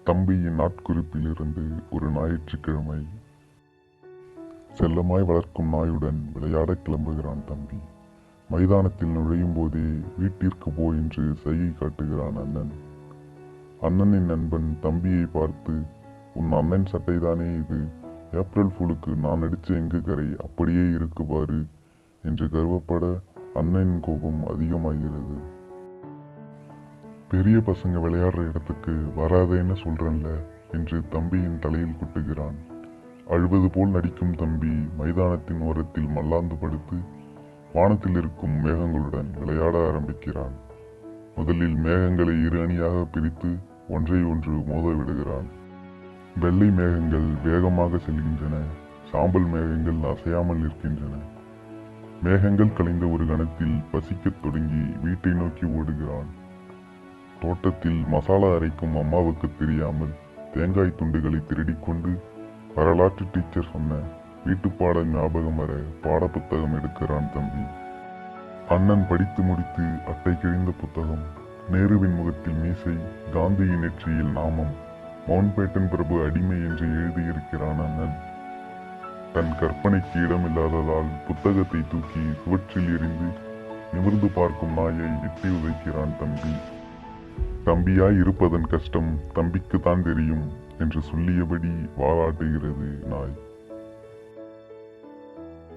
தம்பியின் நாட்குறிப்பிலிருந்து ஒரு ஞாயிற்றுக்கிழமை. செல்லமாய் வளர்க்கும் நாயுடன் விளையாட கிளம்புகிறான் தம்பி. மைதானத்தில் நுழையும் போதே வீட்டிற்கு போ என்று சைகை காட்டுகிறான் அண்ணன். அண்ணனின் நண்பன் தம்பியை பார்த்து, உன் அண்ணன் சட்டைதானே இது, ஏப்ரல் ஃபூலுக்கு நான் அடிச்ச எங்கு கரை அப்படியே இருக்கு பாரு என்று கர்வப்பட அண்ணனின் கோபம் அதிகமாகிறது. பெரிய பசங்க விளையாடுற இடத்துக்கு வராதேன்னு சொல்றேன்ல என்று தம்பியின் தலையில் குட்டுகிறான். அழுவது போல் நடிக்கும் தம்பி மைதானத்தின் ஓரத்தில் மல்லாந்து படுத்து வானத்தில் இருக்கும் மேகங்களுடன் விளையாட ஆரம்பிக்கிறான். முதலில் மேகங்களை இரு அணியாக பிரித்து ஒன்றை ஒன்று மோத விடுகிறான். வெள்ளை மேகங்கள் வேகமாக செல்கின்றன, சாம்பல் மேகங்கள் அசையாமல் நிற்கின்றன. மேகங்கள் கலைந்த ஒரு கணத்தில் பசிக்கத் தொடங்கி வீட்டை நோக்கி ஓடுகிறான். தோட்டத்தில் மசாலா அரைக்கும் அம்மாவுக்கு தெரியாமல் தேங்காய் துண்டுகளை திருடிக்கொண்டு வரலாற்று டீச்சர் சொன்ன வீட்டுப்பாட ஞாபகம் வர பாடப்புத்தகம் எடுக்கிறான் தம்பி. அண்ணன் படித்து முடித்து அட்டை கிழிந்த புத்தகம், நேருவின் முகத்தில் மீசை, காந்தியின் நெற்றியில் நாமம், மவுண்ட் பேட்டன் பிரபு அடிமை என்று எழுதியிருக்கிறான் அண்ணன். தன் கற்பனைக்கு இடமில்லாததால் புத்தகத்தை தூக்கி சுவற்றில் எறிந்து நிமிர்ந்து பார்க்கும் நாயை எட்டி உதைக்கிறான் தம்பி. தம்பியாய் இருப்பதன் கஷ்டம் தம்பிக்கு தான் தெரியும் என்று சொல்லியபடி வாலாட்டுகிறது நாய்.